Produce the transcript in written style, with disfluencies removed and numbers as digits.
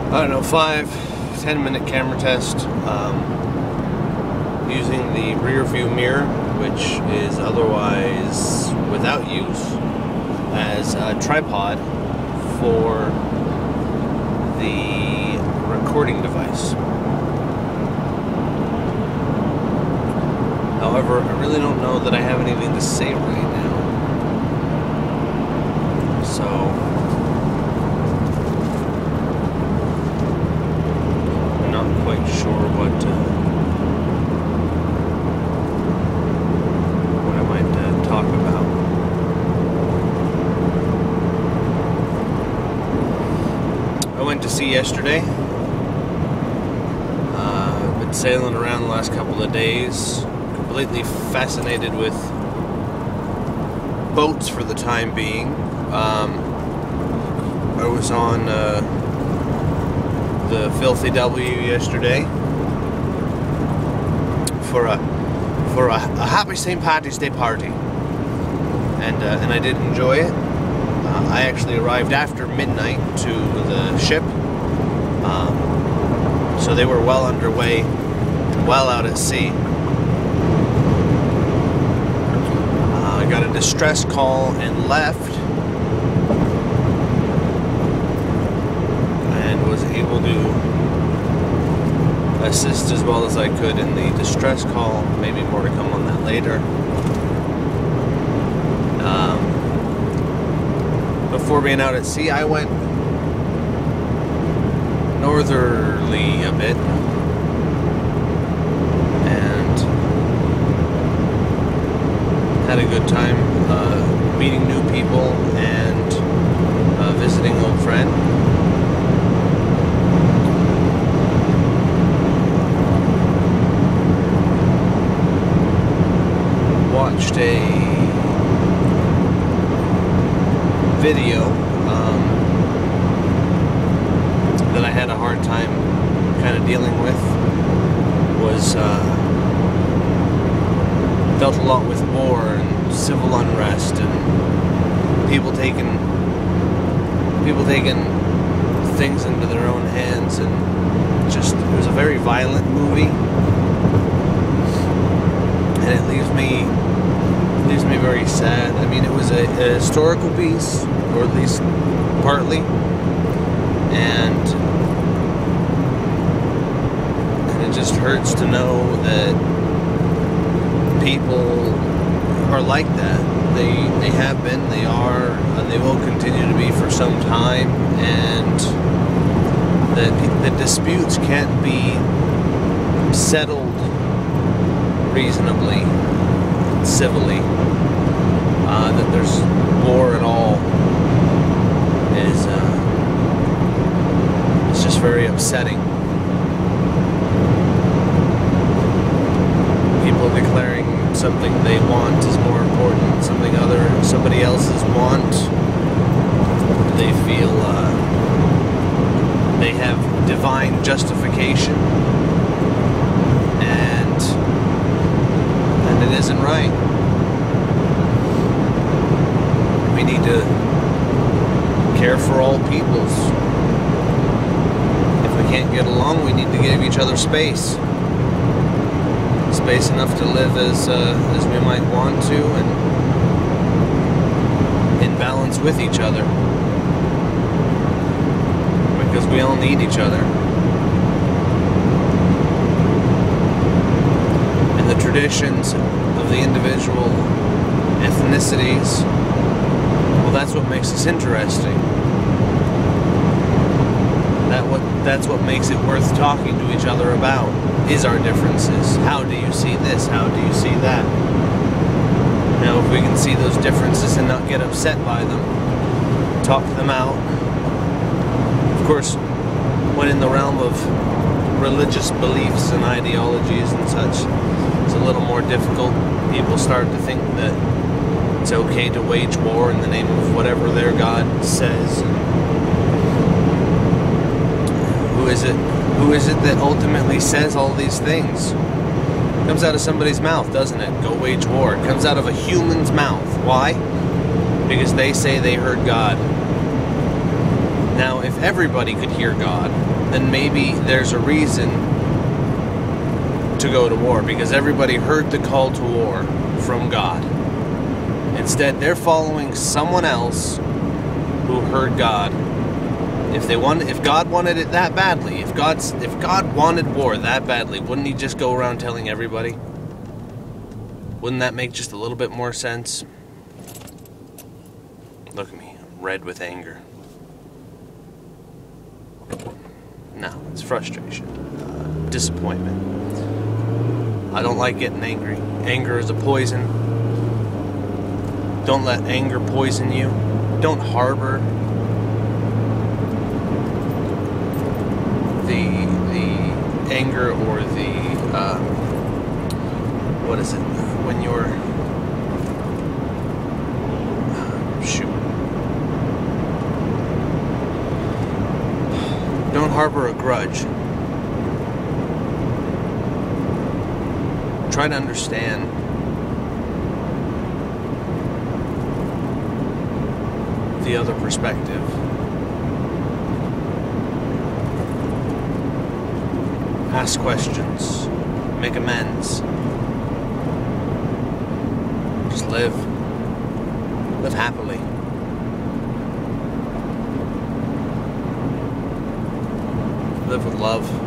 I don't know, 5-10 minute camera test using the rear view mirror, which is otherwise without use, as a tripod for the recording device. However, I really don't know that I have anything to say right now. So I'm not quite sure what I might talk about. I went to sea yesterday. I've been sailing around the last couple of days. Completely fascinated with boats for the time being. I was on the Filthy W yesterday for a happy St. Patrick's Day party, and I did enjoy it. I actually arrived after midnight to the ship, so they were well underway, well out at sea. I got a distress call and left, and was able to assist as well as I could in the distress call. Maybe more to come on that later. Before being out at sea, I went northerly a bit, and had a good time meeting new people and visiting an old friend. Watched a video that I had a hard time kind of dealing with. Was dealt a lot with war and civil unrest and people taking things into their own hands, and just, it was a very violent movie, and it leaves me very sad. I mean, it was a historical piece, or at least partly, and it just hurts to know that people are like that. They have been, they are, and they will continue to be for some time, and the disputes can't be settled reasonably, civilly. That there's war at all is it's just very upsetting. People declaring something they want is more important than somebody else's want. They feel they have divine justification, and it isn't right. We need to care for all peoples. If we can't get along, we need to give each other space. Space enough to live as we might want to, and in balance with each other. Because we all need each other. And the traditions of the individual ethnicities, well, that's what makes us interesting. That's what makes it worth talking to each other about, is our differences. How do you see this? How do you see that? Now, if we can see those differences and not get upset by them, talk them out. Of course, when in the realm of religious beliefs and ideologies and such, it's a little more difficult. People start to think that it's okay to wage war in the name of whatever their God says. Who is it that ultimately says all these things? It comes out of somebody's mouth, doesn't it? Go wage war. It comes out of a human's mouth. Why? Because they say they heard God. Now, if everybody could hear God, then maybe there's a reason to go to war, because everybody heard the call to war from God. Instead, they're following someone else who heard God. If God wanted it that badly, if God wanted war that badly, wouldn't he just go around telling everybody? Wouldn't that make just a little bit more sense? Look at me, I'm red with anger. No, it's frustration, disappointment. I don't like getting angry. Anger is a poison. Don't let anger poison you. Don't harbor the anger or the what is it when you're don't harbor a grudge. Try to understand the other perspective. Ask questions. Make amends. Just live. Live happily. Live with love.